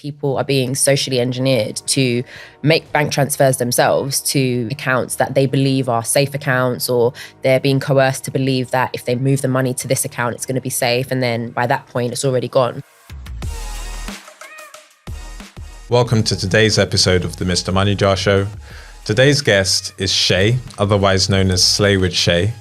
people are being socially engineered to make bank transfers themselves to accounts that they believe are safe accounts, or they're being coerced to believe that if they move the money to this account, it's going to be safe. And then by that point, it's already gone. Welcome to today's episode of the Mr MoneyJar show. Today's guest is Shay, otherwise known as Slay with Shay.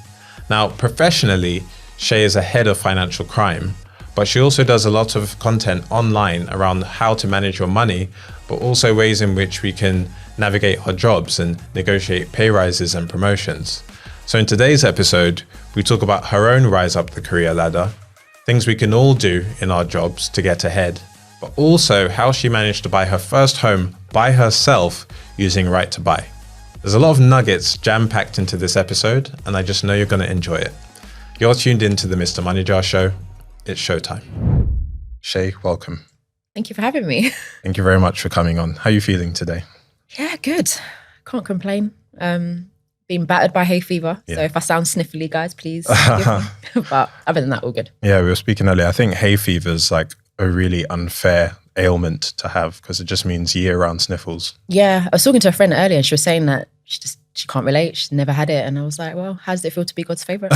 Now, professionally, Shay is a head of financial crime, but she also does a lot of content online around how to manage your money, but also ways in which we can navigate our jobs and negotiate pay rises and promotions. So in today's episode, we talk about her own rise up the career ladder, things we can all do in our jobs to get ahead, but also how she managed to buy her first home by herself using Right to Buy. There's a lot of nuggets jam-packed into this episode, and I just know you're going to enjoy it. You're tuned into the Mr MoneyJar show. It's showtime. Shay, welcome. Thank you for having me. Thank you very much for coming on. How are you feeling today? Yeah, good. Can't complain. Being battered by hay fever. Yeah. So if I sound sniffly, guys, please forgive me. But other than that, all good. Yeah, we were speaking earlier. I think hay fever is like a really unfair ailment to have because it just means year-round sniffles. Yeah, I was talking to a friend earlier and she was saying that she can't relate. She's never had it. And I was like, well, how does it feel to be God's favorite?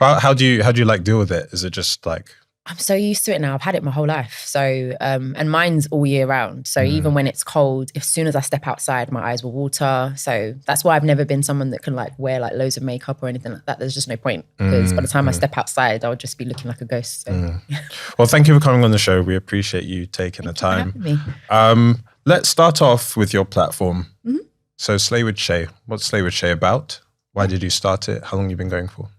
Well, how do you like deal with it? Is it just like... I'm so used to it now. I've had it my whole life. So, and mine's all year round. So even when it's cold, as soon as I step outside, my eyes will water. So that's why I've never been someone that can like wear like loads of makeup or anything like that. There's just no point because by the time I step outside, I'll just be looking like a ghost. So. Well, thank you for coming on the show. We appreciate you taking the time. Thank you for having me. Let's start off with your platform. So Slay with Shay. What's Slay with Shay about? Why did you start it? How long have you been going for?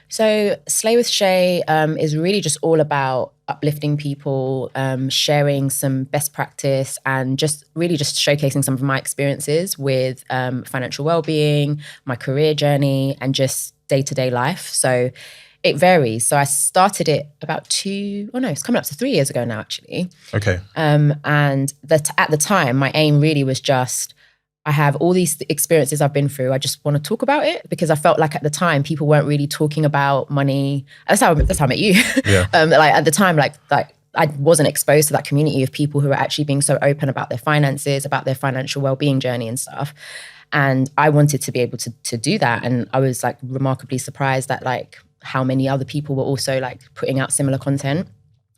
So Slay with Shay is really just all about uplifting people, sharing some best practice and just really just showcasing some of my experiences with financial well-being, my career journey and day-to-day life. So it varies. So I started it about it's coming up to 3 years ago now, actually. Okay. And at the time, my aim really was just, I have all these experiences I've been through. I just want to talk about it because I felt like at the time people weren't really talking about money. That's how I met you. Yeah. Like at the time, like I wasn't exposed to that community of people who were actually being so open about their finances, about their financial well-being journey and stuff. And I wanted to be able to do that. And I was like remarkably surprised at like how many other people were also like putting out similar content.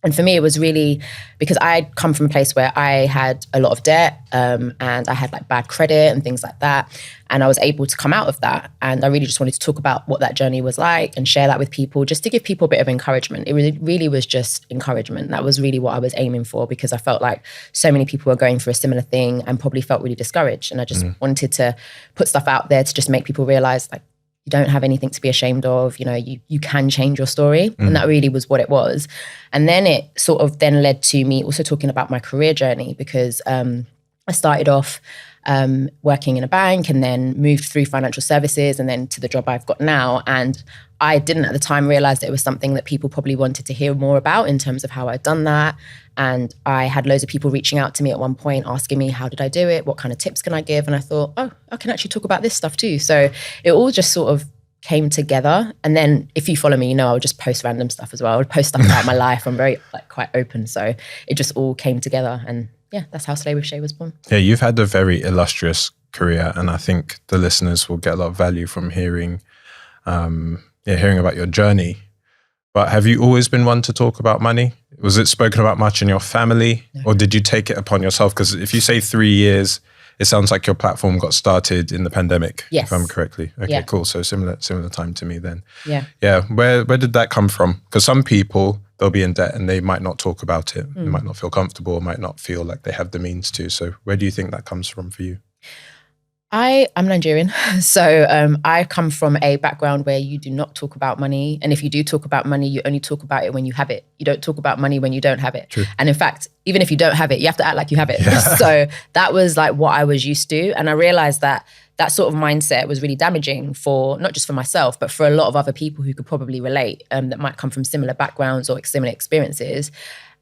And for me, it was really because I'd come from a place where I had a lot of debt and I had like bad credit and things like that. And I was able to come out of that. And I really just wanted to talk about what that journey was like and share that with people, just to give people a bit of encouragement. It really was just encouragement. That was really what I was aiming for because I felt like so many people were going through a similar thing and probably felt really discouraged. And I just wanted to put stuff out there to just make people realize like, you don't have anything to be ashamed of, you know, you can change your story. And that really was what it was. And then it sort of then led to me also talking about my career journey because I started off working in a bank and then moved through financial services and then to the job I've got now. And I didn't at the time realize that it was something that people probably wanted to hear more about in terms of how I'd done that. And I had loads of people reaching out to me at one point asking me, how did I do it? What kind of tips can I give? And I thought, oh, I can actually talk about this stuff too. So it all just sort of came together. And then if you follow me, you know, I would just post random stuff as well. I would post stuff about my life. I'm very like quite open. So it just all came together. And yeah, that's how Slay with Shay was born. Yeah, you've had a very illustrious career. And I think the listeners will get a lot of value from hearing about your journey. But have you always been one to talk about money? Was it spoken about much in your family? No. Or did you take it upon yourself? Because if you say 3 years, it sounds like your platform got started in the pandemic, if I'm correctly. Okay, cool. So similar time to me then. Yeah. Yeah. Where did that come from? Because some people, they'll be in debt and they might not talk about it. They might not feel comfortable, might not feel like they have the means to. So where do you think that comes from for you? I'm Nigerian, so I come from a background where you do not talk about money. And if you do talk about money, you only talk about it when you have it. You don't talk about money when you don't have it. True. And in fact, even if you don't have it, you have to act like you have it. Yeah. So that was like what I was used to. And I realized that sort of mindset was really damaging for, not just for myself, but for a lot of other people who could probably relate, that might come from similar backgrounds or similar experiences.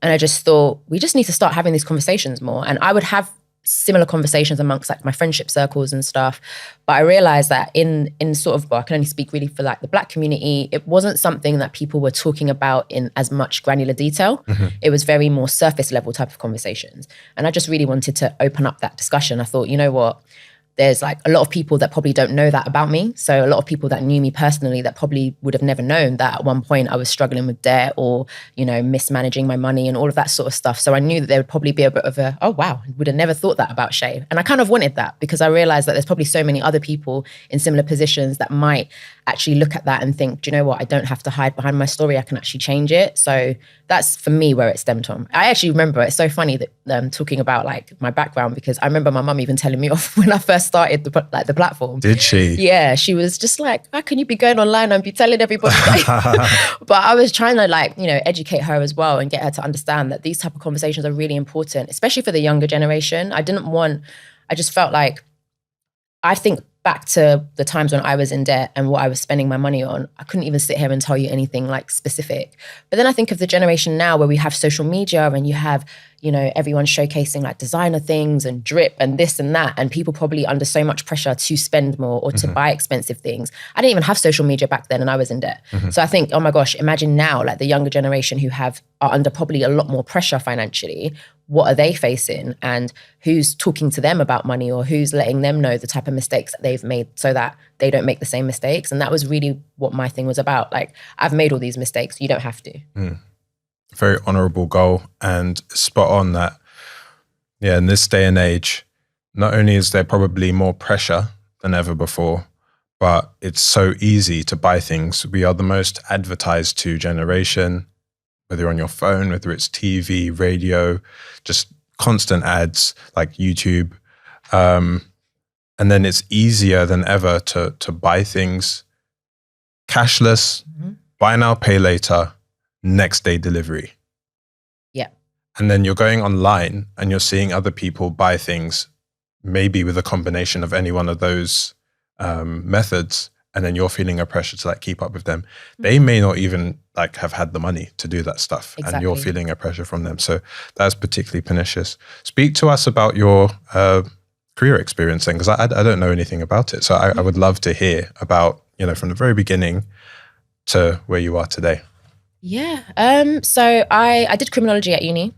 And I just thought, we just need to start having these conversations more. And I would have similar conversations amongst like my friendship circles and stuff. But I realized that in sort of, well, I can only speak really for like the Black community, it wasn't something that people were talking about in as much granular detail. It was very more surface level type of conversations. And I just really wanted to open up that discussion. I thought, you know what? There's like a lot of people that probably don't know that about me. So a lot of people that knew me personally that probably would have never known that at one point I was struggling with debt or, you know, mismanaging my money and all of that sort of stuff. So I knew that there would probably be a bit of a, oh, wow, would have never thought that about Shay. And I kind of wanted that because I realized that there's probably so many other people in similar positions that might actually look at that and think, do you know what? I don't have to hide behind my story. I can actually change it. So that's for me where it stemmed from. I actually remember, it's so funny that talking about like my background, because I remember my mum even telling me off when I first started the platform. Did she? Yeah, she was just like, how can you be going online and be telling everybody? But I was trying to like, you know, educate her as well and get her to understand that these type of conversations are really important, especially for the younger generation. I just felt like, I think back to the times when I was in debt and what I was spending my money on, I couldn't even sit here and tell you anything like specific. But then I think of the generation now where we have social media and you have, you know, everyone showcasing like designer things and drip and this and that, and people probably under so much pressure to spend more or to buy expensive things. I didn't even have social media back then and I was in debt. So I think, oh my gosh, imagine now like the younger generation who are under probably a lot more pressure financially. What are they facing and who's talking to them about money or who's letting them know the type of mistakes that they've made so that they don't make the same mistakes. And that was really what my thing was about. Like, I've made all these mistakes, you don't have to. Very honorable goal and spot on that. Yeah, in this day and age, not only is there probably more pressure than ever before, but it's so easy to buy things. We are the most advertised to generation, whether you're on your phone, whether it's TV, radio, just constant ads like YouTube. And then it's easier than ever to buy things cashless, buy now, pay later, next day delivery. Yeah. And then you're going online and you're seeing other people buy things, maybe with a combination of any one of those methods. And then you're feeling a pressure to like keep up with them. They may not even like have had the money to do that stuff. Exactly. And you're feeling a pressure from them. So that's particularly pernicious. Speak to us about your career experience then, because I don't know anything about it. So I would love to hear about, you know, from the very beginning to where you are today. Yeah. So I did criminology at uni.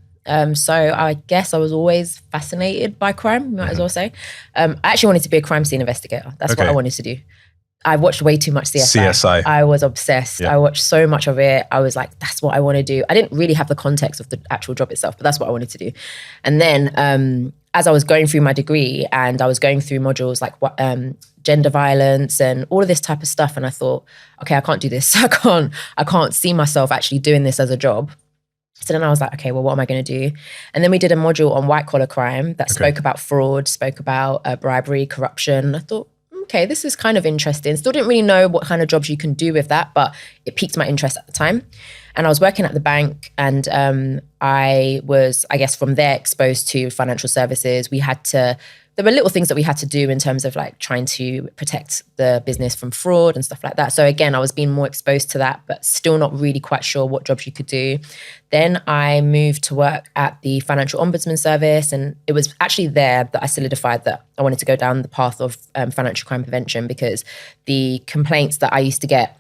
So I guess I was always fascinated by crime, you might as well say. I actually wanted to be a crime scene investigator. That's what I wanted to do. I watched way too much CSI. I was obsessed. I watched so much of it. I was like, that's what I want to do. I didn't really have the context of the actual job itself, but that's what I wanted to do. And then as I was going through my degree and I was going through modules like gender violence and all of this type of stuff, and I thought, okay, I can't do this. I can't see myself actually doing this as a job. So then I was like, okay, well, what am I going to do? And then we did a module on white collar crime that spoke about fraud, spoke about bribery, corruption. I thought, okay, this is kind of interesting. Still didn't really know what kind of jobs you can do with that, but it piqued my interest at the time. And I was working at the bank and I was, I guess, from there exposed to financial services. There were little things that we had to do in terms of like trying to protect the business from fraud and stuff like that. So again, I was being more exposed to that, but still not really quite sure what jobs you could do. Then I moved to work at the Financial Ombudsman Service, and it was actually there that I solidified that I wanted to go down the path of financial crime prevention, because the complaints that I used to get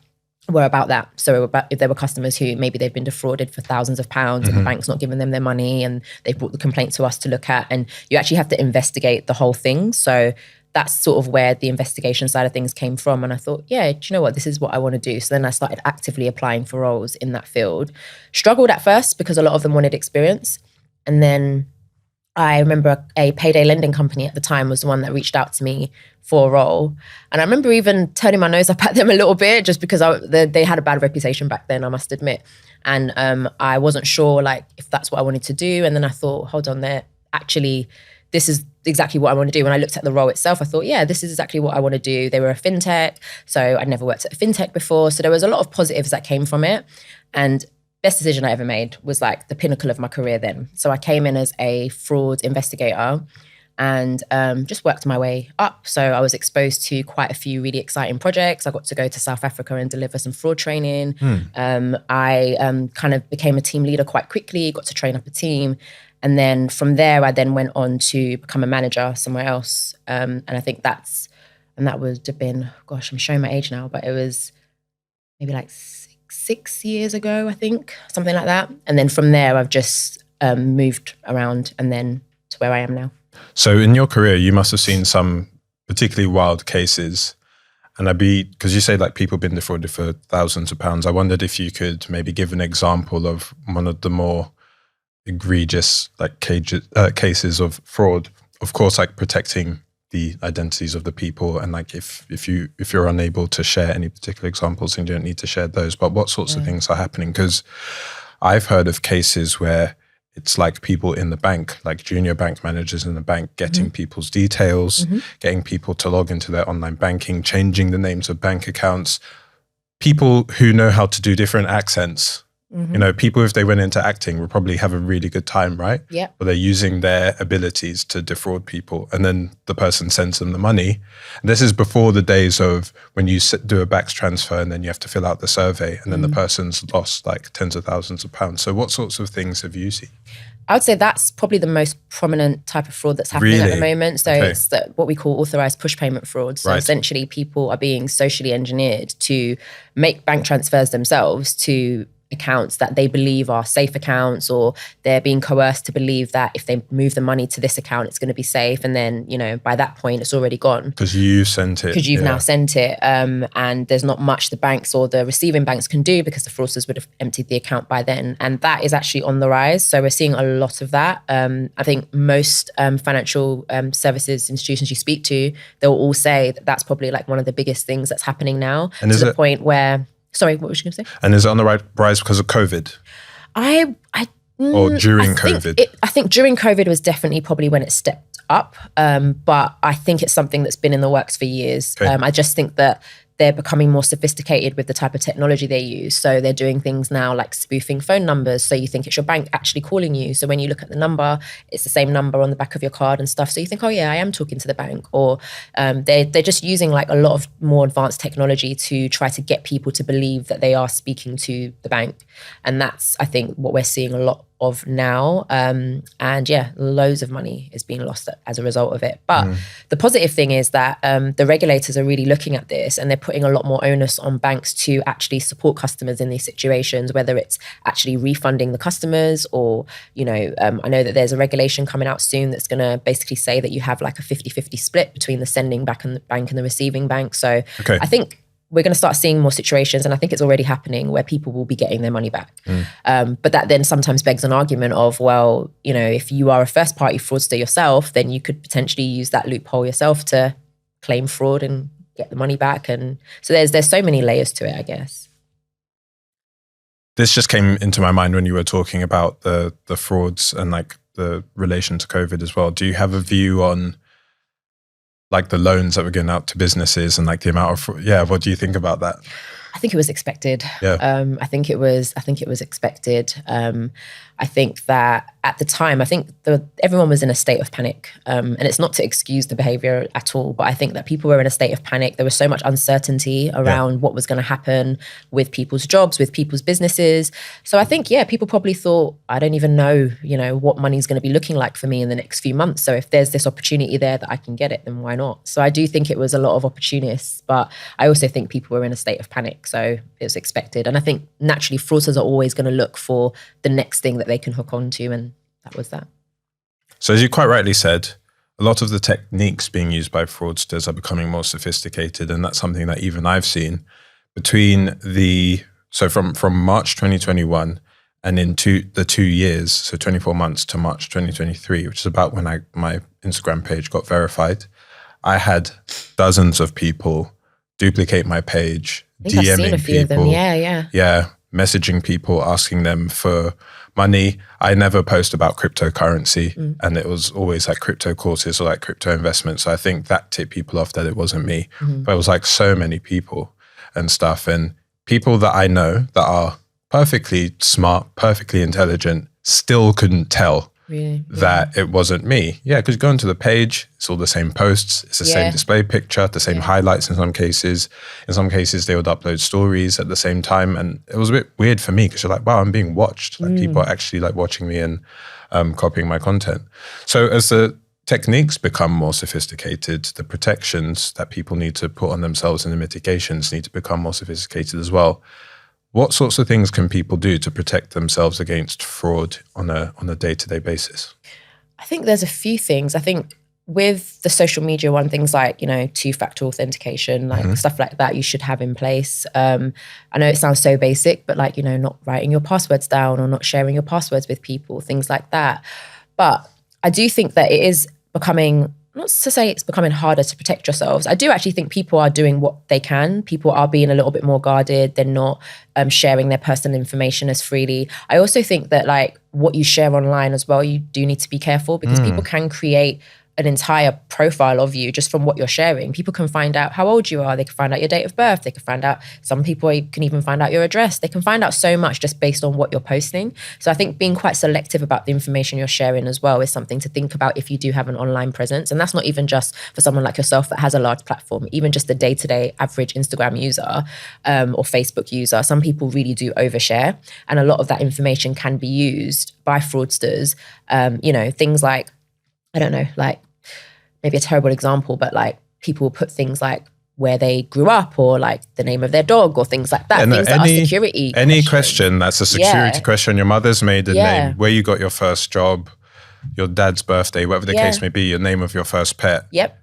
were about that. So about if there were customers who maybe they've been defrauded for thousands of pounds and the bank's not giving them their money and they've brought the complaint to us to look at, and you actually have to investigate the whole thing. So that's sort of where the investigation side of things came from. And I thought, yeah, do you know what? This is what I want to do. So then I started actively applying for roles in that field. Struggled at first because a lot of them wanted experience. And then I remember a payday lending company at the time was the one that reached out to me for a role. And I remember even turning my nose up at them a little bit just because they had a bad reputation back then, I must admit. And I wasn't sure like if that's what I wanted to do. And then I thought, hold on there, actually, this is exactly what I want to do. When I looked at the role itself, I thought, yeah, this is exactly what I want to do. They were a fintech. So I'd never worked at a fintech before. So there was a lot of positives that came from it. And best decision I ever made was like the pinnacle of my career then. So I came in as a fraud investigator and just worked my way up. So I was exposed to quite a few really exciting projects. I got to go to South Africa and deliver some fraud training. I kind of became a team leader quite quickly, got to train up a team. And then from there, I then went on to become a manager somewhere else. And I think that would have been, gosh, I'm showing my age now, but it was maybe like six years ago, I think, something like that. And then from there, I've just moved around and then to where I am now. So in your career, you must have seen some particularly wild cases. And because you say like people been defrauded for thousands of pounds, I wondered if you could maybe give an example of one of the more egregious like cases of fraud. Of course, like protecting the identities of the people, and like if you're unable to share any particular examples, then you don't need to share those. But what sorts of things are happening? Because I've heard of cases where it's like people in the bank, like junior bank managers in the bank, getting people's details, getting people to log into their online banking, changing the names of bank accounts. People who know how to do different accents. You know, people, if they went into acting, would probably have a really good time, right? Yeah. But they're using their abilities to defraud people. And then the person sends them the money. And this is before the days of when you do a BACS transfer and then you have to fill out the survey and then the person's lost like tens of thousands of pounds. So what sorts of things have you seen? I would say that's probably the most prominent type of fraud that's happening at the moment. So it's what we call authorized push payment fraud. So essentially people are being socially engineered to make bank transfers themselves to accounts that they believe are safe accounts, or they're being coerced to believe that if they move the money to this account, it's going to be safe. And then, you know, by that point, it's already gone. Because you sent it. Because you've now sent it. And there's not much the banks or the receiving banks can do because the fraudsters would have emptied the account by then. And that is actually on the rise. So we're seeing a lot of that. I think most financial services institutions you speak to, they'll all say that that's probably like one of the biggest things that's happening now, and to the point where... Sorry, what was you going to say? And is it on the rise because of COVID? Or during COVID? I think during COVID was definitely probably when it stepped up. But I think it's something that's been in the works for years. Okay. I just think that they're becoming more sophisticated with the type of technology they use. So they're doing things now like spoofing phone numbers. So you think it's your bank actually calling you. So when you look at the number, it's the same number on the back of your card and stuff. So you think, oh yeah, I am talking to the bank. Or they're just using like a lot of more advanced technology to try to get people to believe that they are speaking to the bank. And that's, I think, what we're seeing a lot of now. And yeah, loads of money is being lost as a result of it. But the positive thing is that the regulators are really looking at this, and they're putting a lot more onus on banks to actually support customers in these situations, whether it's actually refunding the customers or, you know, I know that there's a regulation coming out soon that's going to basically say that you have like a 50-50 split between the sending bank and the receiving bank. So I think we're going to start seeing more situations, and I think it's already happening, where people will be getting their money back. But that then sometimes begs an argument of, well, you know, if you are a first party fraudster yourself, then you could potentially use that loophole yourself to claim fraud and get the money back. And so there's so many layers to it, I guess. This just came into my mind when you were talking about the frauds and like the relation to COVID as well. Do you have a view on like the loans that were going out to businesses and like the amount of, what do you think about that? I think it was expected. I think it was expected. I think that at the time, I think everyone was in a state of panic. And it's not to excuse the behavior at all, but I think that people were in a state of panic. There was so much uncertainty around what was going to happen with people's jobs, with people's businesses. So I think, people probably thought, I don't even know, you know, what money's going to be looking like for me in the next few months. So if there's this opportunity there that I can get it, then why not? So I do think it was a lot of opportunists, but I also think people were in a state of panic. So it was expected. And I think naturally fraudsters are always going to look for the next thing that they can hook onto, and that was that. So as you quite rightly said, a lot of the techniques being used by fraudsters are becoming more sophisticated, and that's something that even I've seen from March 2021 and into the 2 years, so 24 months to March 2023, which is about when my Instagram page got verified. I had dozens of people duplicate my page, DMing people. Yeah, messaging people, asking them for money. I never post about cryptocurrency, and it was always like crypto courses or like crypto investments. So I think that tipped people off that it wasn't me. But it was like so many people and stuff, and people that I know that are perfectly smart, perfectly intelligent, still couldn't tell that it wasn't me. Yeah, because you go into the page, it's all the same posts, it's the same display picture, the same highlights in some cases. In some cases, they would upload stories at the same time. And it was a bit weird for me because you're like, wow, I'm being watched. Like people are actually like watching me. And copying my content. So as the techniques become more sophisticated, the protections that people need to put on themselves and the mitigations need to become more sophisticated as well. What sorts of things can people do to protect themselves against fraud on a day-to-day basis? I think there's a few things. I think with the social media one, things like, two-factor authentication, like stuff like that, you should have in place. I know it sounds so basic, but not writing your passwords down or not sharing your passwords with people, things like that. But I do think that it is becoming, not to say it's becoming harder to protect yourselves. I do actually think people are doing what they can. People are being a little bit more guarded. They're not sharing their personal information as freely. I also think that what you share online as well, you do need to be careful because people can create an entire profile of you just from what you're sharing. People can find out how old you are. They can find out your date of birth. They can find out, some people can even find out your address. They can find out so much just based on what you're posting. So I think being quite selective about the information you're sharing as well is something to think about if you do have an online presence. And that's not even just for someone like yourself that has a large platform, even just the day-to-day average Instagram user or Facebook user. Some people really do overshare. And a lot of that information can be used by fraudsters. Things like, I don't know, maybe a terrible example, but people put things like where they grew up or the name of their dog or things like that. Things that are security Any questions. question that's a security question, your mother's maiden name, where you got your first job, your dad's birthday, whatever the case may be, your name of your first pet. Yep.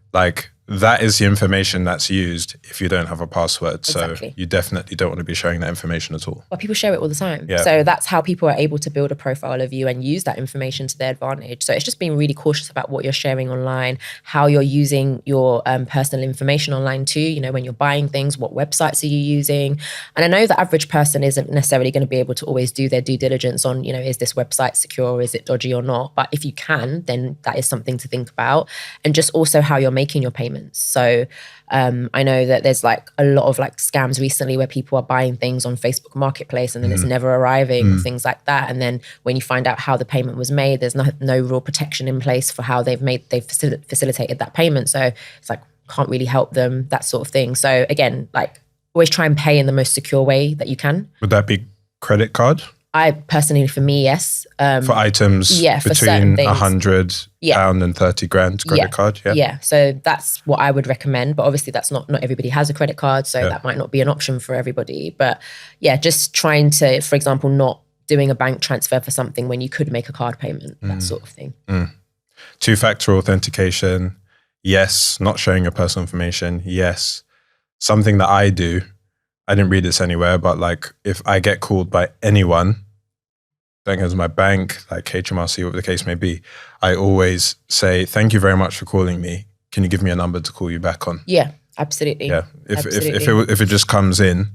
That is the information that's used if you don't have a password. Exactly. So you definitely don't want to be sharing that information at all. Well, people share it all the time. Yeah. So that's how people are able to build a profile of you and use that information to their advantage. So it's just being really cautious about what you're sharing online, how you're using your personal information online too. When you're buying things, what websites are you using? And I know the average person isn't necessarily going to be able to always do their due diligence on, is this website secure? Is it dodgy or not? But if you can, then that is something to think about. And just also how you're making your payments. So I know that there's a lot of scams recently where people are buying things on Facebook Marketplace and then it's never arriving, things like that. And then when you find out how the payment was made, there's no real protection in place for how they've facilitated that payment. So it's can't really help them, that sort of thing. So again, always try and pay in the most secure way that you can. Would that be credit card? I personally, for me, yes. For items between £100 and 30 grand, credit card, Yeah, so that's what I would recommend. But obviously that's not everybody has a credit card, so that might not be an option for everybody. But yeah, just trying to, for example, not doing a bank transfer for something when you could make a card payment, that sort of thing. Two-factor authentication, yes. Not sharing your personal information, yes. Something that I do, I didn't read this anywhere, but if I get called by anyone, don't go to my bank, HMRC, whatever the case may be, I always say, thank you very much for calling me. Can you give me a number to call you back on? Yeah, absolutely. Yeah, if it just comes in,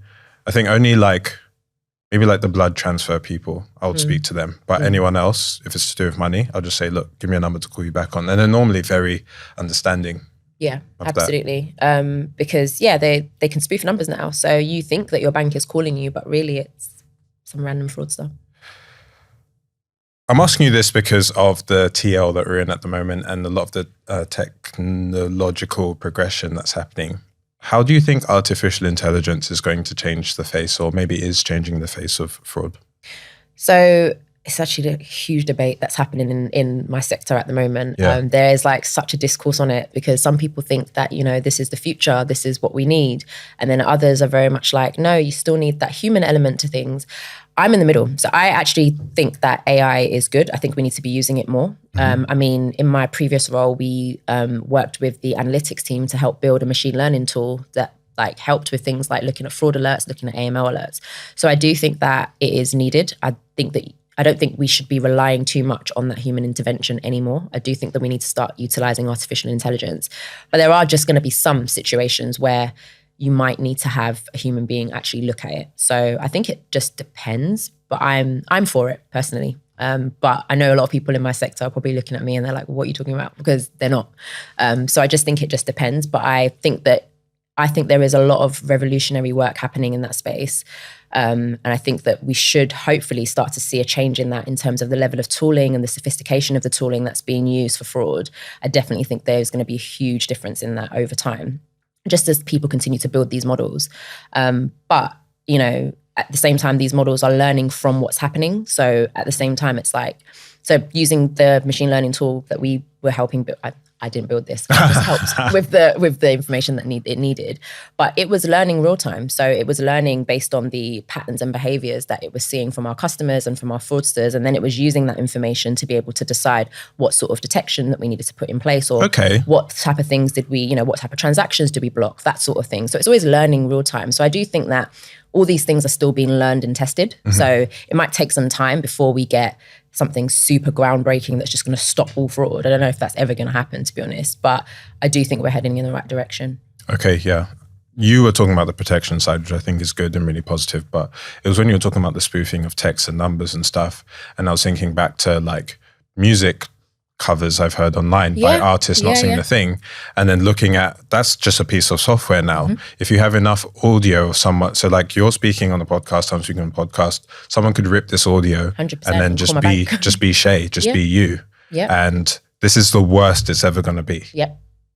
I think only maybe the blood transfer people, I would speak to them. But anyone else, if it's to do with money, I'll just say, look, give me a number to call you back on. And they're normally very understanding. Yeah, absolutely. Because they can spoof numbers now. So you think that your bank is calling you, but really it's some random fraudster. I'm asking you this because of the TL that we're in at the moment and a lot of the technological progression that's happening. How do you think artificial intelligence is going to change the face, or maybe is changing the face of fraud? So it's actually a huge debate that's happening in my sector at the moment. Yeah. There is such a discourse on it because some people think that, this is the future, this is what we need. And then others are very much no, you still need that human element to things. I'm in the middle. So I actually think that AI is good. I think we need to be using it more. In my previous role, we worked with the analytics team to help build a machine learning tool that helped with things like looking at fraud alerts, looking at AML alerts. So I do think that it is needed. I don't think we should be relying too much on that human intervention anymore. I do think that we need to start utilizing artificial intelligence. But there are just going to be some situations where you might need to have a human being actually look at it. So I think it just depends, but I'm for it personally. But I know a lot of people in my sector are probably looking at me and they're what are you talking about? Because they're not. So I just think it just depends. But I think there is a lot of revolutionary work happening in that space. And I think that we should hopefully start to see a change in that in terms of the level of tooling and the sophistication of the tooling that's being used for fraud. I definitely think there's going to be a huge difference in that over time, just as people continue to build these models. But at the same time, these models are learning from what's happening. So at the same time, it's like, so using the machine learning tool that we were helping build, I didn't build this. I just helped with the information that it needed. But it was learning real time. So it was learning based on the patterns and behaviors that it was seeing from our customers and from our fraudsters. And then it was using that information to be able to decide what sort of detection that we needed to put in place, or what type of things did we, what type of transactions do we block, that sort of thing. So it's always learning real time. So I do think that all these things are still being learned and tested. So it might take some time before we get something super groundbreaking that's just going to stop all fraud. I don't know if that's ever going to happen, to be honest, but I do think we're heading in the right direction. Okay, yeah. You were talking about the protection side, which I think is good and really positive, but it was when you were talking about the spoofing of text and numbers and stuff, and I was thinking back to like music covers I've heard online by artists not singing a thing, and then looking at, that's just a piece of software now. If you have enough audio of someone, so like you're speaking on the podcast, I'm speaking on the podcast, someone could rip this audio 100%, and then just be Shay, be you. And this is the worst it's ever going to be.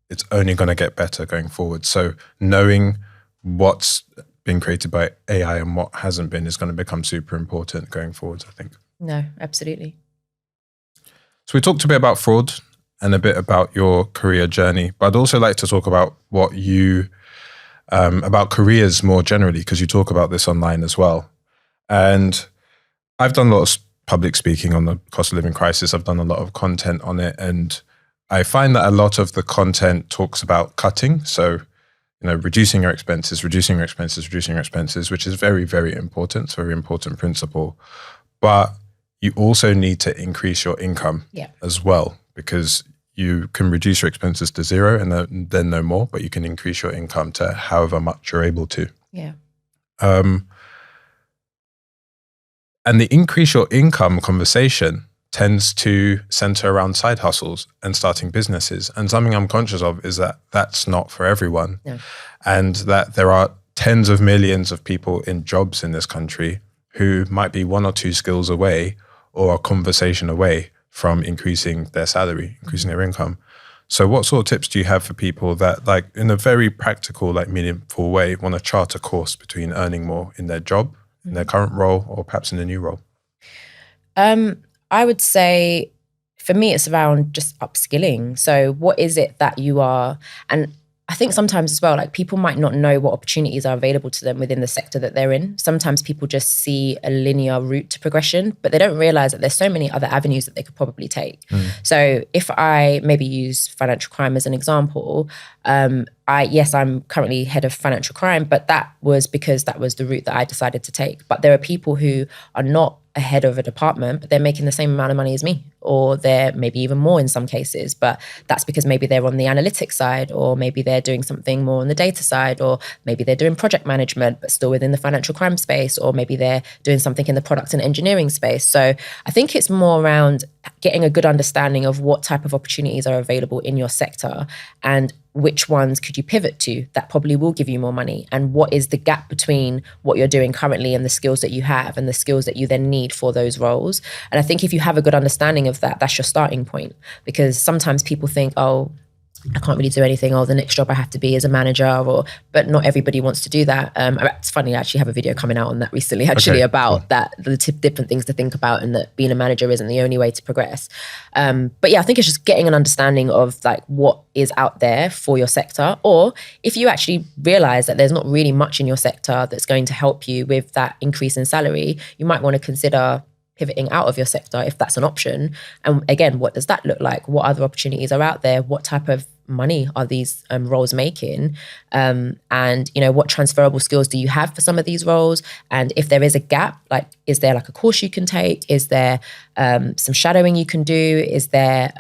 It's only going to get better going forward. So knowing what's been created by AI and what hasn't been is going to become super important going forward, I think. No, absolutely. So we talked a bit about fraud and a bit about your career journey, but I'd also like to talk about what you, about careers more generally, because you talk about this online as well. And I've done a lot of public speaking on the cost of living crisis. I've done a lot of content on it. And I find that a lot of the content talks about cutting. So, reducing your expenses, which is very, very important. It's a very important principle. But you also need to increase your income as well, because you can reduce your expenses to zero and then no more, but you can increase your income to however much you're able to. And the increase your income conversation tends to center around side hustles and starting businesses. And something I'm conscious of is that that's not for everyone. And that there are tens of millions of people in jobs in this country who might be one or two skills away or a conversation away from increasing their salary, increasing their income. So what sort of tips do you have for people that, like, in a very practical, like meaningful way, want to chart a course between earning more in their job, in their current role, or perhaps in a new role? I would say for me, it's around just upskilling. So what is it that you are, and I think sometimes as well, like people might not know what opportunities are available to them within the sector that they're in. Sometimes people just see a linear route to progression, but they don't realize that there's so many other avenues that they could probably take. So if I maybe use financial crime as an example, I'm currently head of financial crime, but that was because that was the route that I decided to take. But there are people who are not a head of a department, but they're making the same amount of money as me, or they're maybe even more in some cases. But that's because maybe they're on the analytics side, or maybe they're doing something more on the data side, or maybe they're doing project management, but still within the financial crime space, or maybe they're doing something in the product and engineering space. So I think it's more around getting a good understanding of what type of opportunities are available in your sector and which ones could you pivot to that probably will give you more money, and what is the gap between what you're doing currently and the skills that you have and the skills that you then need for those roles. And I think if you have a good understanding of that, that's your starting point, because sometimes people think, oh, I can't really do anything, or the next job I have to be is a manager, but not everybody wants to do that. It's funny, I actually have a video coming out on that recently, about that, the different things to think about, and that being a manager isn't the only way to progress. But yeah, I think it's just getting an understanding of like what is out there for your sector, or if you actually realize that there's not really much in your sector that's going to help you with that increase in salary, you might want to consider pivoting out of your sector if that's an option. And again, what does that look like? What other opportunities are out there? What type of money are these roles making? And what transferable skills do you have for some of these roles? And if there is a gap, like, is there like a course you can take? Is there some shadowing you can do? Is there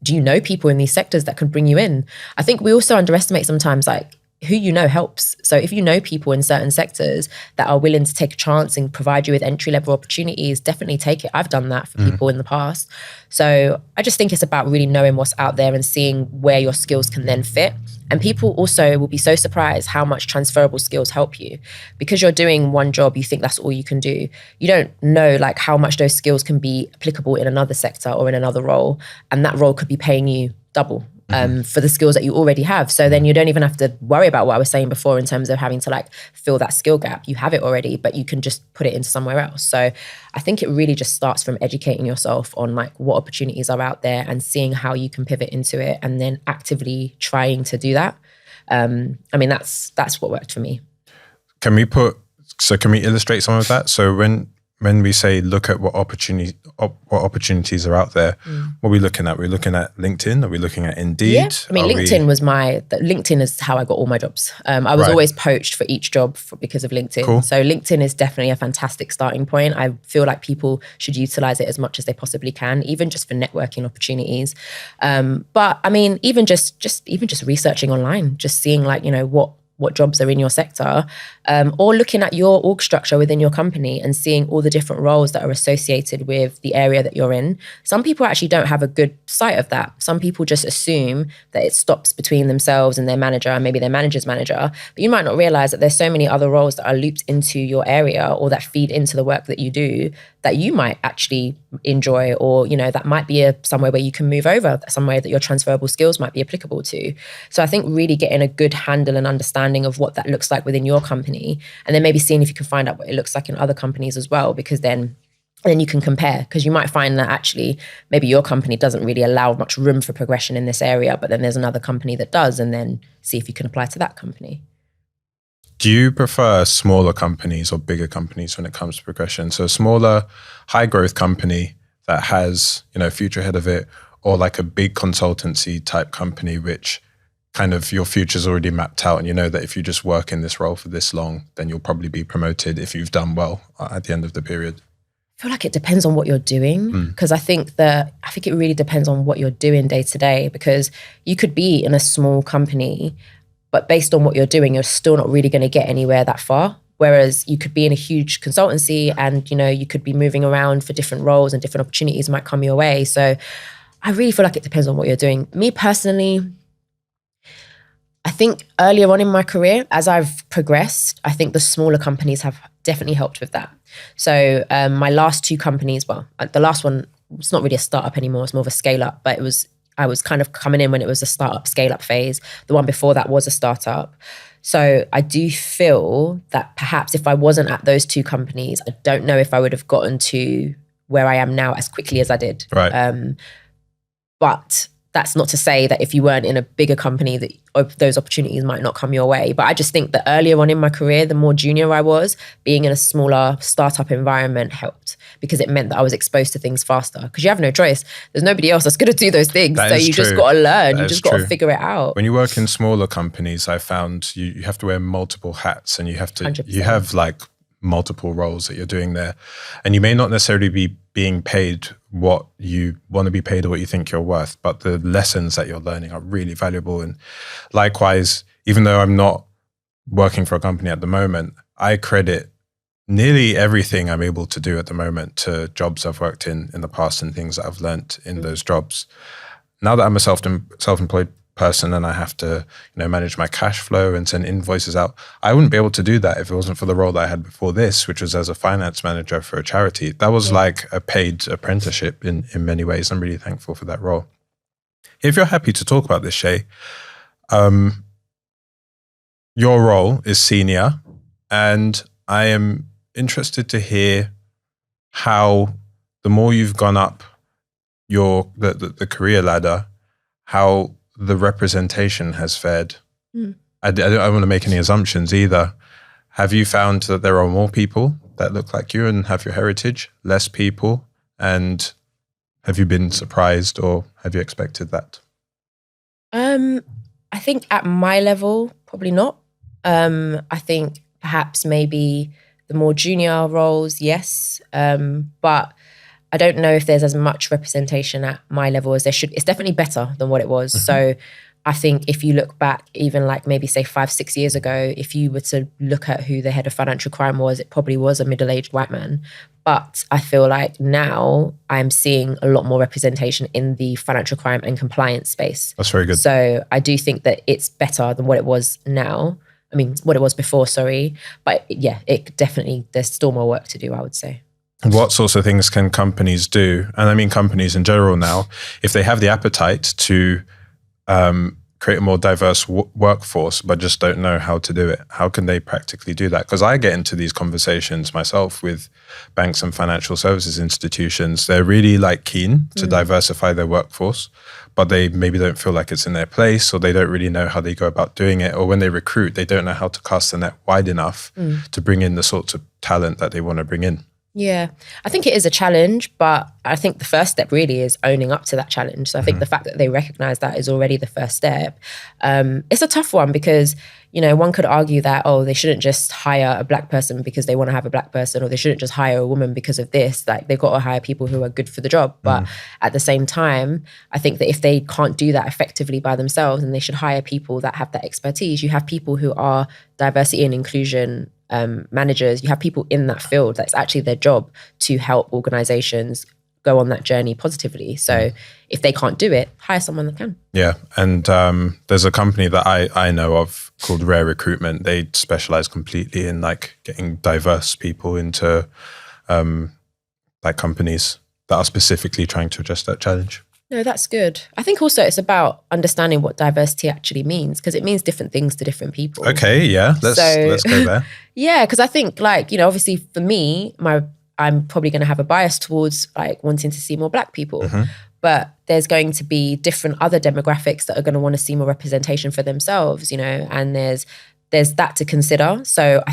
do you know people in these sectors that could bring you in? I think we also underestimate sometimes like who you know helps. So if you know people in certain sectors that are willing to take a chance and provide you with entry-level opportunities, definitely take it. I've done that for people in the past. So I just think it's about really knowing what's out there and seeing where your skills can then fit. And people also will be so surprised how much transferable skills help you. Because you're doing one job, you think that's all you can do. You don't know like how much those skills can be applicable in another sector or in another role. And that role could be paying you double for the skills that you already have. So then you don't even have to worry about what I was saying before in terms of having to like fill that skill gap. You have it already, but you can just put it into somewhere else. So I think it really just starts from educating yourself on like what opportunities are out there and seeing how you can pivot into it and then actively trying to do that. I mean, that's what worked for me. Can we illustrate some of that? So when we say look at what opportunities are out there, what are we looking at? We're looking at LinkedIn. Are we looking at Indeed? Yeah, I mean, LinkedIn is how I got all my jobs. I was always poached for each job because of LinkedIn. Cool. So LinkedIn is definitely a fantastic starting point. I feel like people should utilize it as much as they possibly can, even just for networking opportunities. But I mean, even just researching online, just seeing like, you know, what jobs are in your sector, or looking at your org structure within your company and seeing all the different roles that are associated with the area that you're in. Some people actually don't have a good sight of that. Some people just assume that it stops between themselves and their manager and maybe their manager's manager. But you might not realize that there's so many other roles that are looped into your area or that feed into the work that you do that you might actually enjoy, or, you know, that might be somewhere where you can move over, somewhere that your transferable skills might be applicable to. So I think really getting a good handle and understanding of what that looks like within your company, and then maybe seeing if you can find out what it looks like in other companies as well, because then you can compare, because you might find that actually maybe your company doesn't really allow much room for progression in this area, but then there's another company that does, and then see if you can apply to that company. Do you prefer smaller companies or bigger companies when it comes to progression? So a smaller, high growth company that has, you know, future ahead of it, or like a big consultancy type company, which kind of your future's already mapped out and you know that if you just work in this role for this long, then you'll probably be promoted if you've done well at the end of the period? I feel like it depends on what you're doing, because I think it really depends on what you're doing day to day, because you could be in a small company, but based on what you're doing, you're still not really going to get anywhere that far. Whereas you could be in a huge consultancy and, you know, you could be moving around for different roles and different opportunities might come your way. So I really feel like it depends on what you're doing. Me personally, I think earlier on in my career, as I've progressed, I think the smaller companies have definitely helped with that. So my last two companies, well, the last one, it's not really a startup anymore, it's more of a scale up, but I was kind of coming in when it was a startup scale up phase. The one before that was a startup. So I do feel that perhaps if I wasn't at those two companies, I don't know if I would have gotten to where I am now as quickly as I did. Right. But that's not to say that if you weren't in a bigger company that those opportunities might not come your way. But I just think that earlier on in my career, the more junior I was, being in a smaller startup environment helped, because it meant that I was exposed to things faster, because you have no choice. There's nobody else that's going to do those things. So you just got to learn. You just got to figure it out. When you work in smaller companies, I found you have to wear multiple hats, and you have to 100%. You have like multiple roles that you're doing there, and you may not necessarily be being paid what you want to be paid or what you think you're worth, but the lessons that you're learning are really valuable. And likewise, even though I'm not working for a company at the moment, I credit nearly everything I'm able to do at the moment to jobs I've worked in the past and things that I've learned in those jobs. Now that I'm a self-employed person and I have to, you know, manage my cash flow and send invoices out, I wouldn't be able to do that if it wasn't for the role that I had before this, which was as a finance manager for a charity. That was like a paid apprenticeship in many ways. I'm really thankful for that role. If you're happy to talk about this, Shay, your role is senior, and I am interested to hear how the more you've gone up the career ladder, how the representation has fared. I don't want to make any assumptions either. Have you found that there are more people that look like you and have your heritage, less people? And have you been surprised, or have you expected that? I think at my level, probably not. I think perhaps maybe the more junior roles, yes. But I don't know if there's as much representation at my level as there should. It's definitely better than what it was. So I think if you look back, even like maybe say 5-6 years ago, if you were to look at who the head of financial crime was, it probably was a middle-aged white man. But I feel like now I'm seeing a lot more representation in the financial crime and compliance space. That's very good. So I do think that it's better than what it was now. I mean, what it was before, sorry. But yeah, it definitely, there's still more work to do, I would say. What sorts of things can companies do? And I mean companies in general now, if they have the appetite to create a more diverse workforce, but just don't know how to do it? How can they practically do that? Because I get into these conversations myself with banks and financial services institutions. They're really like keen to diversify their workforce, but they maybe don't feel like it's in their place, or they don't really know how they go about doing it. Or when they recruit, they don't know how to cast the net wide enough to bring in the sorts of talent that they want to bring in. Yeah, I think it is a challenge, but I think the first step really is owning up to that challenge. So I think the fact that they recognize that is already the first step. It's a tough one because, you know, one could argue that, oh, they shouldn't just hire a black person because they want to have a black person, or they shouldn't just hire a woman because of this. Like, they've got to hire people who are good for the job. But at the same time, I think that if they can't do that effectively by themselves, then they should hire people that have that expertise. You have people who are diversity and inclusion managers. You have people in that field that's actually their job to help organizations go on that journey positively. So if they can't do it, hire someone that can. Yeah. And there's a company that I know of called Rare Recruitment. They specialize completely in like getting diverse people into like companies that are specifically trying to address that challenge. No, that's good. I think also it's about understanding what diversity actually means, because it means different things to different people. Okay, yeah, let's go there. Yeah, because I think, like, you know, obviously for me, I'm probably going to have a bias towards like wanting to see more black people, but there's going to be different other demographics that are going to want to see more representation for themselves, you know, and there's that to consider. So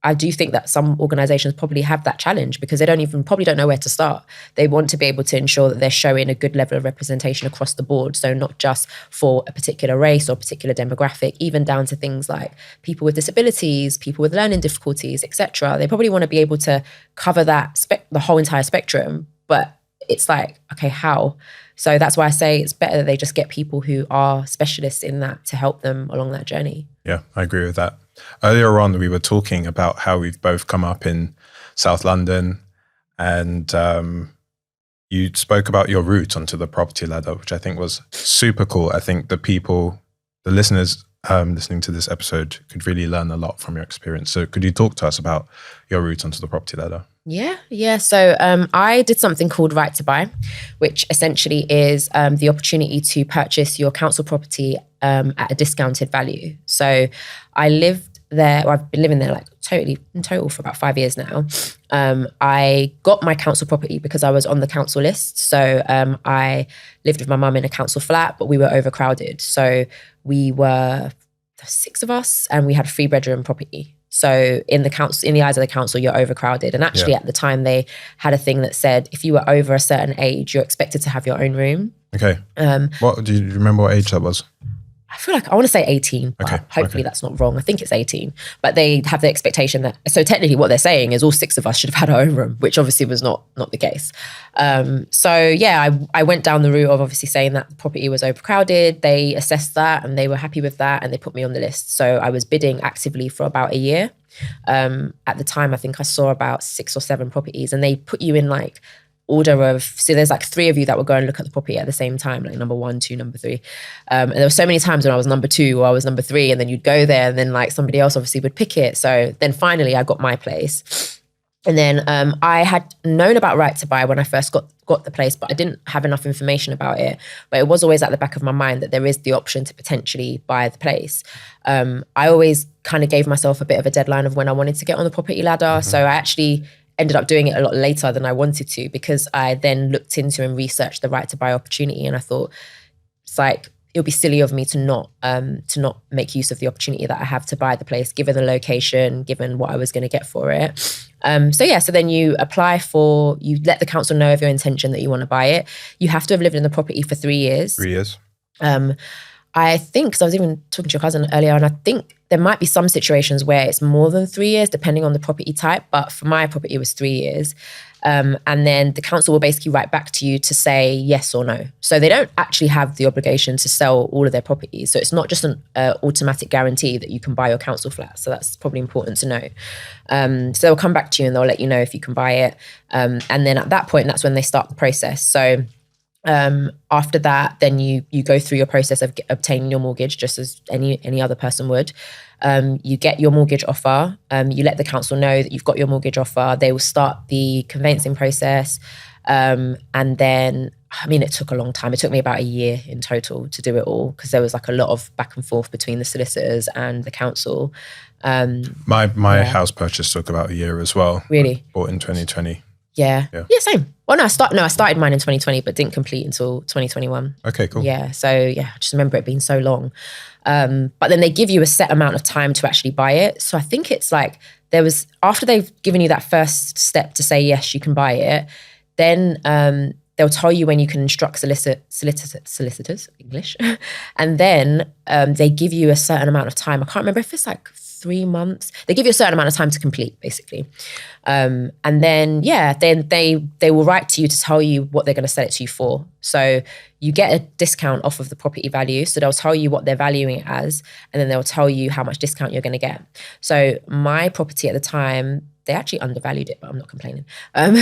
I do think that some organizations probably have that challenge because they probably don't know where to start. They want to be able to ensure that they're showing a good level of representation across the board. So not just for a particular race or a particular demographic, even down to things like people with disabilities, people with learning difficulties, etc. They probably want to be able to cover that the whole entire spectrum, but it's like, okay, how? So that's why I say it's better that they just get people who are specialists in that to help them along that journey. Yeah, I agree with that. Earlier on, we were talking about how we've both come up in South London, and you spoke about your route onto the property ladder, which I think was super cool. I think the listeners listening to this episode could really learn a lot from your experience. So could you talk to us about your route onto the property ladder? Yeah. So I did something called Right to Buy, which essentially is the opportunity to purchase your council property at a discounted value. So I lived there, or I've been living there like in total for about 5 years now. I got my council property because I was on the council list. So I lived with my mum in a council flat, but we were overcrowded. So we were 6 of us and we had a 3-bedroom property. So in the eyes of the council, you're overcrowded. And actually at the time they had a thing that said, if you were over a certain age, you're expected to have your own room. Okay. What do you remember what age that was? I feel like I want to say 18, but hopefully that's not wrong. I think it's 18. But they have the expectation that, so technically what they're saying is all 6 of us should have had our own room, which obviously was not the case. So yeah, I went down the route of obviously saying that the property was overcrowded. They assessed that and they were happy with that and they put me on the list. So I was bidding actively for about a year. At the time, I think I saw about 6 or 7 properties, and they put you in like order of, so there's like 3 of you that will go and look at the property at the same time, like number 1, 2, number 3. And there were so many times when I was number 2 or I was number 3, and then you'd go there and then like somebody else obviously would pick it. So then finally I got my place. And then I had known about Right to Buy when I first got the place, but I didn't have enough information about it. But it was always at the back of my mind that there is the option to potentially buy the place. I always kind of gave myself a bit of a deadline of when I wanted to get on the property ladder. So I actually ended up doing it a lot later than I wanted to, because I then looked into and researched the Right to Buy opportunity, and I thought it's like, it would be silly of me to not make use of the opportunity that I have to buy the place, given the location, given what I was going to get for it. So then you you let the council know of your intention that you want to buy it. You have to have lived in the property for 3 years. 3 years. I think, because I was even talking to your cousin earlier, and I think there might be some situations where it's more than 3 years, depending on the property type. But for my property, it was 3 years. And then the council will basically write back to you to say yes or no. So they don't actually have the obligation to sell all of their properties. So it's not just an automatic guarantee that you can buy your council flat. So that's probably important to know. So they'll come back to you and they'll let you know if you can buy it. And then at that point, that's when they start the process. So after that, then you go through your process of obtaining your mortgage, just as any other person would. You get your mortgage offer. You let the council know that you've got your mortgage offer. They will start the conveyancing process. And then, I mean, it took a long time. It took me about a year in total to do it all because there was like a lot of back and forth between the solicitors and the council. My house purchase took about a year as well. Really? Bought in 2020. Yeah, same. Well, no, I started mine in 2020, but didn't complete until 2021. Okay, cool. Yeah, so yeah, I just remember it being so long. But then they give you a set amount of time to actually buy it. So I think it's like after they've given you that first step to say, yes, you can buy it, then they'll tell you when you can instruct solicitors, English. And then they give you a certain amount of time. I can't remember if it's like 3 months. They give you a certain amount of time to complete, basically. And then, then they will write to you to tell you what they're going to sell it to you for. So you get a discount off of the property value. So they'll tell you what they're valuing it as, and then they'll tell you how much discount you're going to get. So my property at the time, they actually undervalued it, but I'm not complaining.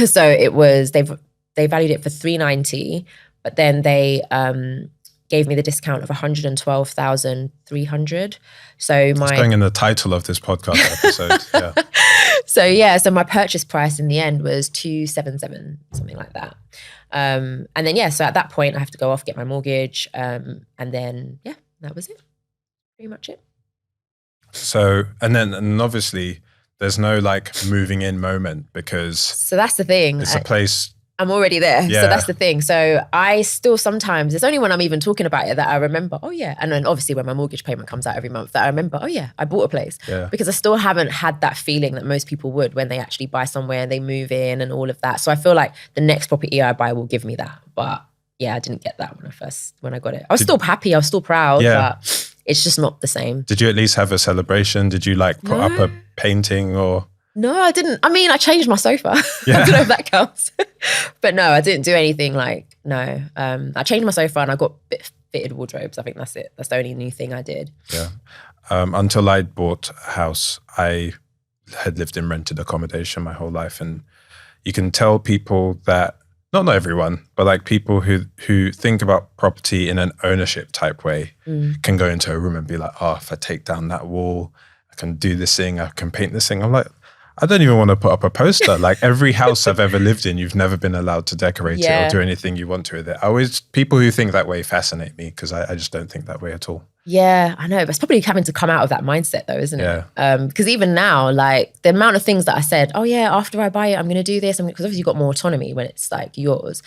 So it was, they valued it for $390, but then they gave me the discount of $112,300. So It's going in the title of this podcast episode. Yeah. So my purchase price in the end was $277, something like that. And then so at that point I have to go off, get my mortgage, and then that was it. Pretty much it. So and obviously there's no like moving in moment because so that's the thing. It's a place. I'm already there. Yeah. So that's the thing. So I still sometimes, it's only when I'm even talking about it that I remember, oh yeah. And then obviously when my mortgage payment comes out every month that I remember, oh yeah, I bought a place. Yeah. Because I still haven't had that feeling that most people would when they actually buy somewhere and they move in and all of that. So I feel like the next property I buy will give me that. But yeah, I didn't get that when I got it. I was still happy. I was still proud, but it's just not the same. Did you at least have a celebration? Did you like put up a painting or? No, I didn't. I mean, I changed my sofa. Yeah. I don't know if that counts. But no, I didn't do anything like, no. I changed my sofa and I got fitted wardrobes. I think that's it. That's the only new thing I did. Yeah. Until I bought a house, I had lived in rented accommodation my whole life. And you can tell people that, not everyone, but like people who think about property in an ownership type way can go into a room and be like, oh, if I take down that wall, I can do this thing, I can paint this thing. I'm like, I don't even want to put up a poster. Like every house I've ever lived in, you've never been allowed to decorate it or do anything you want to with it. People who think that way fascinate me because I just don't think that way at all. Yeah, I know. But it's probably having to come out of that mindset though, isn't it? Yeah. Because even now, like the amount of things that I said, oh yeah, after I buy it, I'm going to do this. Because obviously you've got more autonomy when it's like yours.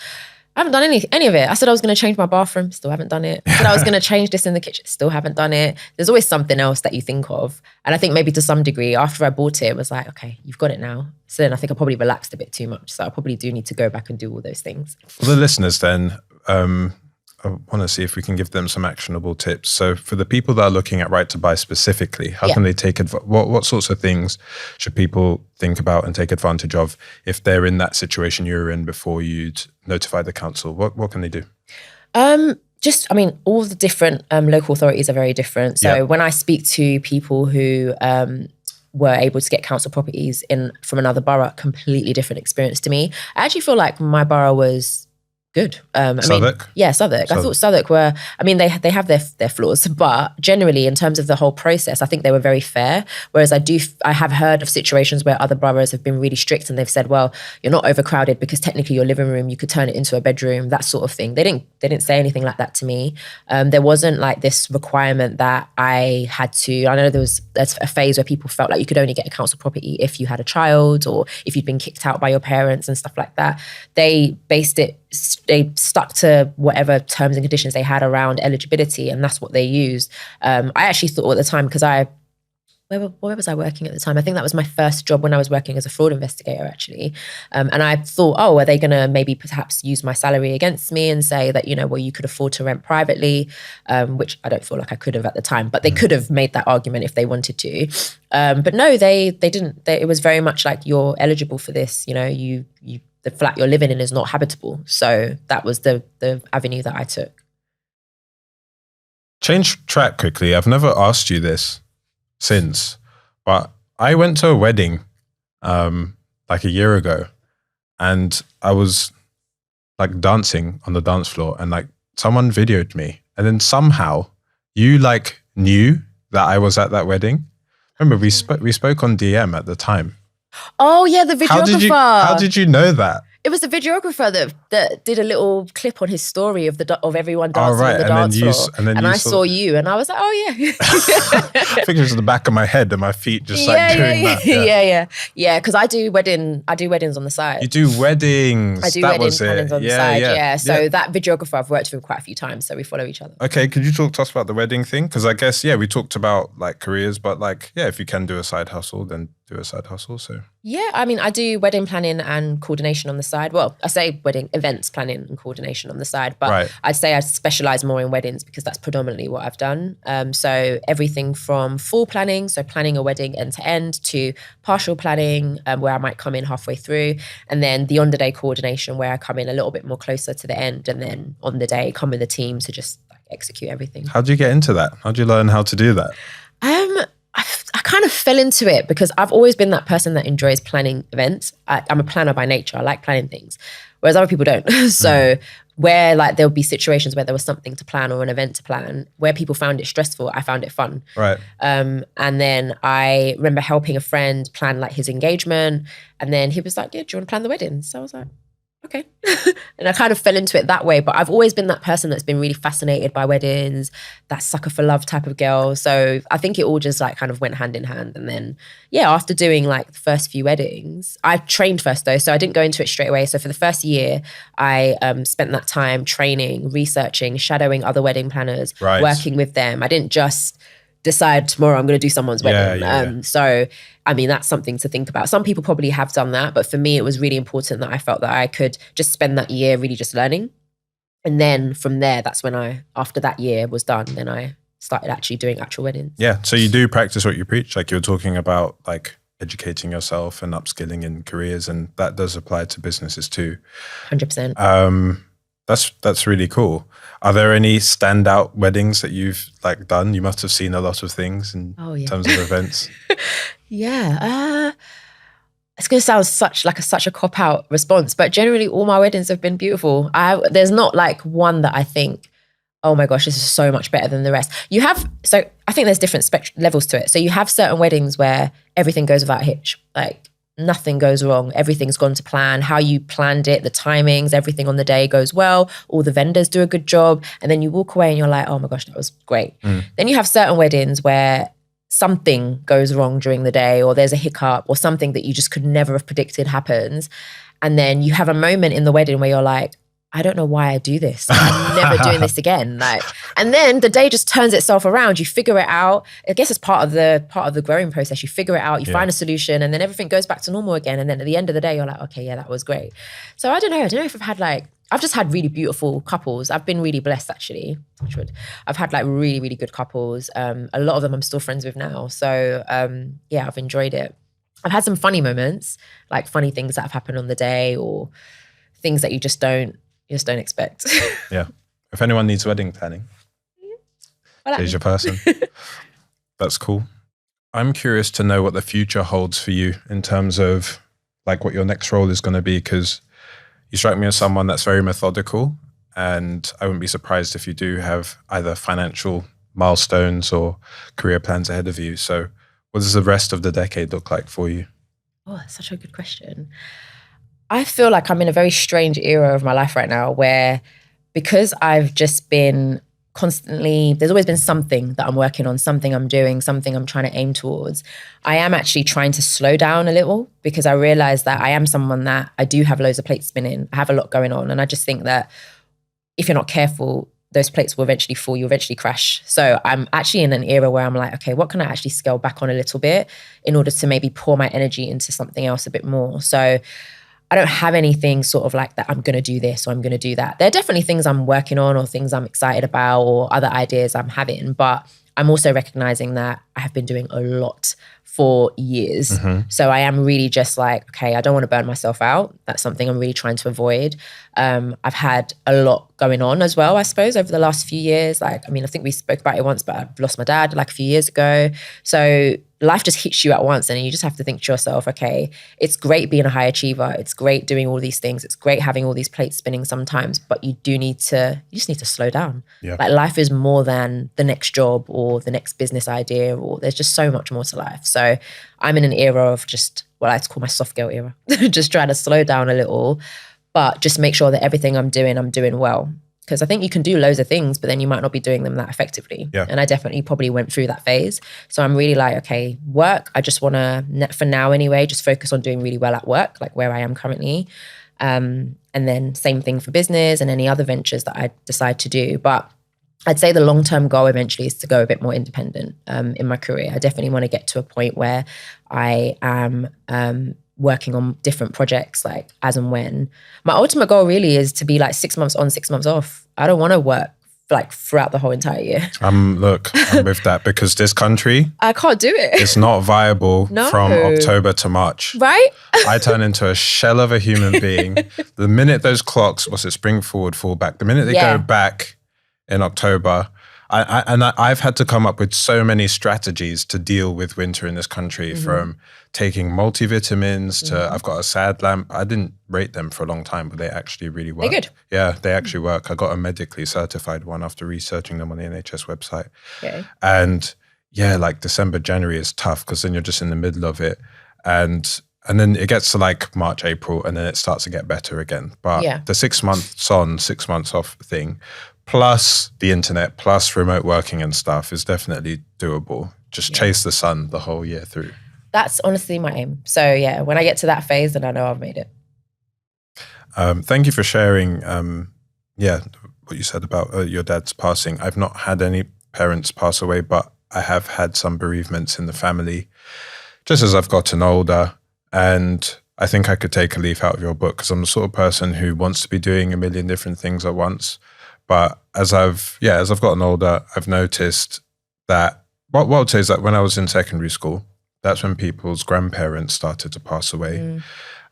I haven't done any of it. I said I was going to change my bathroom, still haven't done it. I said I was going to change this in the kitchen, still haven't done it. There's always something else that you think of. And I think maybe to some degree, after I bought it was like, okay, you've got it now. So then I think I probably relaxed a bit too much. So I probably do need to go back and do all those things. For the listeners then, I want to see if we can give them some actionable tips. So for the people that are looking at Right to Buy specifically, how can they take what sorts of things should people think about and take advantage of if they're in that situation you were in before you'd notify the council? What can they do? All the different local authorities are very different. So when I speak to people who were able to get council properties from another borough, completely different experience to me. I actually feel like my borough was good. Southwark? Southwark. I thought Southwark were, they have their flaws, but generally in terms of the whole process, I think they were very fair. Whereas I have heard of situations where other boroughs have been really strict and they've said, well, you're not overcrowded because technically your living room, you could turn it into a bedroom, that sort of thing. They didn't say anything like that to me. There wasn't like this requirement that I had to, I know there's a phase where people felt like you could only get a council property if you had a child or if you'd been kicked out by your parents and stuff like that. They they stuck to whatever terms and conditions they had around eligibility, and that's what they used. I actually thought at the time, because where was I working at the time? I think that was my first job when I was working as a fraud investigator, actually. And I thought, are they going to maybe perhaps use my salary against me and say that, you could afford to rent privately, which I don't feel like I could have at the time, but they could have made that argument if they wanted to. But no, they didn't. It was very much like, you're eligible for this, the flat you're living in is not habitable. So that was the avenue that I took. Change track quickly. I've never asked you this since, but I went to a wedding like a year ago, and I was like dancing on the dance floor, and like someone videoed me, and then somehow you like knew that I was at that wedding. Remember we spoke on DM at the time. Oh yeah, the videographer. How did you know that? It was the videographer that did a little clip on his story of everyone dancing on the and dance floor. then I saw you, and I was like, oh yeah. I think it was the back of my head and my feet just doing that. Yeah. Because I do weddings on the side. You do weddings. I do wedding plannings on the side. Yeah. So that videographer, I've worked with him quite a few times, so we follow each other. Okay, could you talk to us about the wedding thing? Because I guess we talked about like careers, but like if you can do a side hustle, then do a side hustle. So yeah, I mean, I do wedding planning and coordination on the side. Well, I say wedding events planning and coordination on the side, but I'd say I specialize more in weddings because that's predominantly what I've done. So everything from full planning, so planning a wedding end to end, to partial planning, where I might come in halfway through, and then the on the day coordination where I come in a little bit more closer to the end, and then on the day come with the team to just like execute everything. How'd you get into that? How'd you learn how to do that? I kind of fell into it because I've always been that person that enjoys planning events. I'm a planner by nature. I like planning things, whereas other people don't. So where like there'll be situations where there was something to plan or an event to plan, where people found it stressful, I found it fun. Right. And then I remember helping a friend plan like his engagement, and then he was like, yeah, do you want to plan the wedding? So I was like, okay. And I kind of fell into it that way. But I've always been that person that's been really fascinated by weddings, that sucker for love type of girl. So I think it all just like kind of went hand in hand. And then, after doing like the first few weddings, I trained first though. So I didn't go into it straight away. So for the first year, I spent that time training, researching, shadowing other wedding planners, working with them. I didn't just decide tomorrow I'm going to do someone's wedding. So, I mean, that's something to think about. Some people probably have done that, but for me, it was really important that I felt that I could just spend that year really just learning. And then from there, that's when after that year was done, then I started actually doing actual weddings. Yeah. So you do practice what you preach. Like you were talking about like educating yourself and upskilling in careers, and that does apply to businesses too. 100%. That's really cool. Are there any standout weddings that you've like done? You must have seen a lot of things in terms of events. It's going to sound such a cop-out response, but generally all my weddings have been beautiful. There's not like one that I think, oh my gosh, this is so much better than the rest. So I think there's different levels to it. So you have certain weddings where everything goes without a hitch. Like nothing goes wrong. Everything's gone to plan. How you planned it, the timings, everything on the day goes well. All the vendors do a good job. And then you walk away and you're like, oh my gosh, that was great. Then you have certain weddings where something goes wrong during the day, or there's a hiccup or something that you just could never have predicted happens. And then you have a moment in the wedding where you're like, I don't know why I do this. I'm never doing this again. And then the day just turns itself around. You figure it out. I guess it's part of the growing process. You figure it out, you find a solution, and then everything goes back to normal again. And then at the end of the day, you're like, okay, yeah, that was great. So I don't know if I've just had really beautiful couples. I've been really blessed actually. I've had like really, really good couples. A lot of them I'm still friends with now. So I've enjoyed it. I've had some funny moments, like funny things that have happened on the day, or things that you just don't expect. Yeah. If anyone needs wedding planning, here's your person. That's cool. I'm curious to know what the future holds for you in terms of like what your next role is going to be, because you strike me as someone that's very methodical, and I wouldn't be surprised if you do have either financial milestones or career plans ahead of you. So what does the rest of the decade look like for you? Oh, that's such a good question. I feel like I'm in a very strange era of my life right now where, because I've just been constantly, there's always been something that I'm working on, something I'm doing, something I'm trying to aim towards. I am actually trying to slow down a little, because I realize that I am someone that I do have loads of plates spinning. I have a lot going on. And I just think that if you're not careful, those plates will eventually fall, you'll eventually crash. So I'm actually in an era where I'm like, okay, what can I actually scale back on a little bit in order to maybe pour my energy into something else a bit more? So I don't have anything sort of like that I'm going to do this or I'm going to do that. There are definitely things I'm working on or things I'm excited about or other ideas I'm having, but I'm also recognizing that I have been doing a lot for years. So I am really just like, okay, I don't want to burn myself out. That's something I'm really trying to avoid. I've had a lot going on as well, I suppose, over the last few years. Like, I mean, I think we spoke about it once, but I've lost my dad like a few years ago. So life just hits you at once, and you just have to think to yourself, okay, it's great being a high achiever. It's great doing all these things. It's great having all these plates spinning sometimes, but you just need to slow down. Yeah. Like, life is more than the next job or the next business idea, or there's just so much more to life. So I'm in an era of just what I like to call my soft girl era, just trying to slow down a little, but just make sure that everything I'm doing well. Because I think you can do loads of things, but then you might not be doing them that effectively. Yeah. And I definitely probably went through that phase. So I'm really like, okay, work, I just want to, for now anyway, just focus on doing really well at work, like where I am currently. And then same thing for business and any other ventures that I decide to do. But I'd say the long-term goal eventually is to go a bit more independent in my career. I definitely want to get to a point where I am working on different projects, like as and when. My ultimate goal really is to be like 6 months on, 6 months off. I don't want to work like throughout the whole entire year. Look, I'm with that because this country, I can't do it. it's not viable No. from October to March. Right? I turn into a shell of a human being. The minute those clocks, spring forward, fall back, the minute they go back in October, I've had to come up with so many strategies to deal with winter in this country, from taking multivitamins to, I've got a sad lamp. I didn't rate them for a long time, but they actually really work. They're good. Yeah, they actually work. I got a medically certified one after researching them on the NHS website. Okay. And yeah, like December, January is tough because then you're just in the middle of it. And then it gets to like March, April, and then it starts to get better again. But the 6 months on, 6 months off thing, plus the internet, plus remote working and stuff is definitely doable. Just chase the sun the whole year through. That's honestly my aim. So yeah, when I get to that phase, then I know I've made it. Thank you for sharing, what you said about your dad's passing. I've not had any parents pass away, but I have had some bereavements in the family just as I've gotten older. And I think I could take a leaf out of your book because I'm the sort of person who wants to be doing a million different things at once. But as I've gotten older, I've noticed that what I would say is that when I was in secondary school, that's when people's grandparents started to pass away.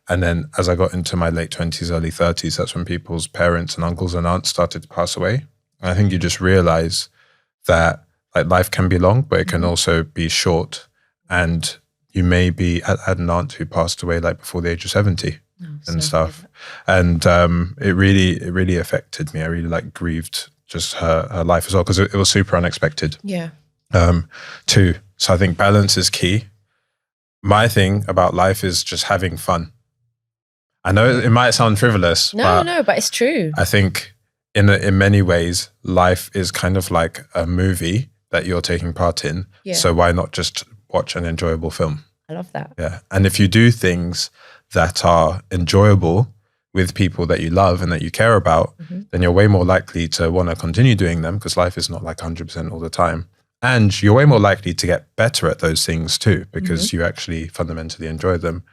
And then as I got into my late 20s, early 30s, that's when people's parents and uncles and aunts started to pass away. And I think you just realize that like life can be long, but it can also be short. And you may be had an aunt who passed away like before the age of 70 and stuff. And it really affected me. I really like grieved just her life as well because it was super unexpected. Yeah. Too. So I think balance is key. My thing about life is just having fun. I know it might sound frivolous. But it's true. I think in many ways, life is kind of like a movie that you're taking part in. Yeah. So why not just watch an enjoyable film? I love that. Yeah. And if you do things that are enjoyable with people that you love and that you care about, then you're way more likely to want to continue doing them because life is not like 100% all the time. And you're way more likely to get better at those things too because you actually fundamentally enjoy them.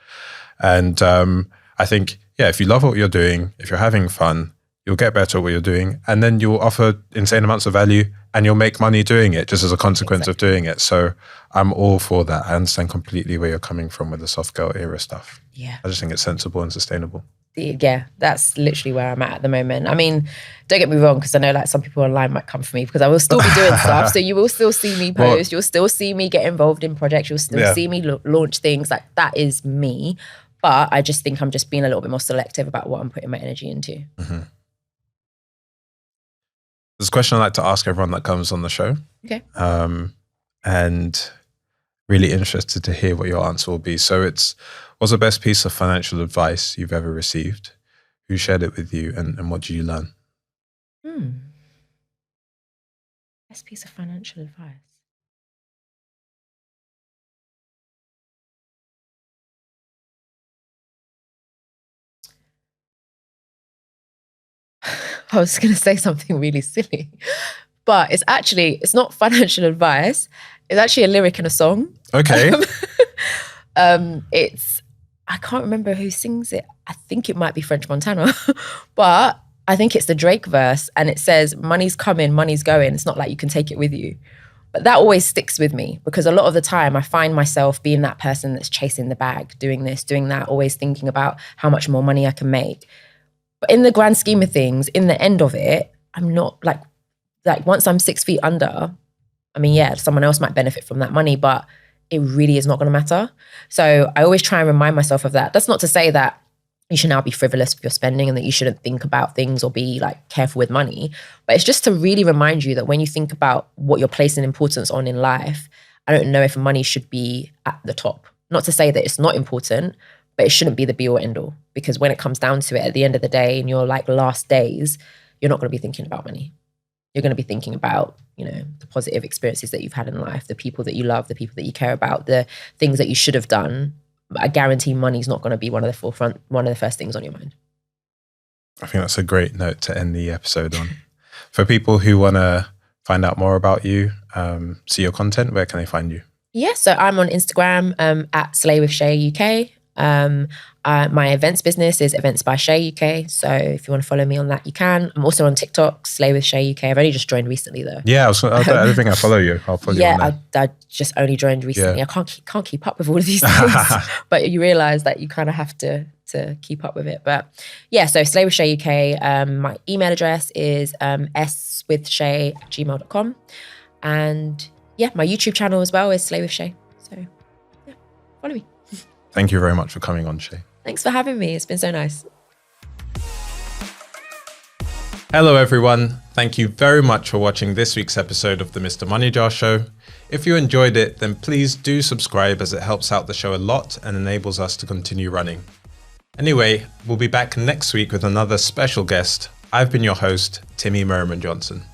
And I think, if you love what you're doing, if you're having fun, you'll get better at what you're doing. And then you'll offer insane amounts of value and you'll make money doing it just as a consequence of doing it. So I'm all for that. I understand completely where you're coming from with the soft girl era stuff. Yeah. I just think it's sensible and sustainable. Yeah, that's literally where I'm at the moment. I mean, don't get me wrong, because I know like some people online might come for me because I will still be doing stuff. So you will still see me post. You'll still see me get involved in projects. You'll still see me launch things. Like that is me. But I just think I'm just being a little bit more selective about what I'm putting my energy into. There's a question I like to ask everyone that comes on the show. Okay. And really interested to hear what your answer will be. So what's the best piece of financial advice you've ever received? Who shared it with you and what did you learn? Best piece of financial advice. I was going to say something really silly, but it's not financial advice. It's actually a lyric in a song. Okay. I can't remember who sings it. I think it might be French Montana, but I think it's the Drake verse and it says, money's coming, money's going. It's not like you can take it with you. But that always sticks with me because a lot of the time I find myself being that person that's chasing the bag, doing this, doing that, always thinking about how much more money I can make. But in the grand scheme of things, in the end of it, I'm not like once I'm 6 feet under, I mean, someone else might benefit from that money, but it really is not going to matter. So I always try and remind myself of that. That's not to say that you should now be frivolous with your spending and that you shouldn't think about things or be like careful with money. But it's just to really remind you that when you think about what you're placing importance on in life, I don't know if money should be at the top. Not to say that it's not important, but it shouldn't be the be all end all, because when it comes down to it, at the end of the day, in your like last days, you're not going to be thinking about money. You're going to be thinking about, you know, the positive experiences that you've had in life, the people that you love, the people that you care about, the things that you should have done. I guarantee money's not going to be one of the first things on your mind. I think that's a great note to end the episode on. For people who want to find out more about you, see your content, where can they find you? Yeah, so I'm on Instagram at Slay with Shay UK. My events business is Events by Shay UK. So if you want to follow me on that, you can. I'm also on TikTok, Slay with Shay UK. I've only just joined recently though. Yeah, I don't think I follow you. I'll follow you on there. I just only joined recently. Yeah. I can't keep up with all of these things, but you realize that you kind of have to keep up with it. But yeah, so Slay with Shay UK. My email address is swithshay@gmail.com. And yeah, my YouTube channel as well is Slay with Shay. So yeah, follow me. Thank you very much for coming on, Shay. Thanks for having me. It's been so nice. Hello, everyone. Thank you very much for watching this week's episode of the Mr MoneyJar Show. If you enjoyed it, then please do subscribe, as it helps out the show a lot and enables us to continue running. Anyway, we'll be back next week with another special guest. I've been your host, Timmy Merriman Johnson.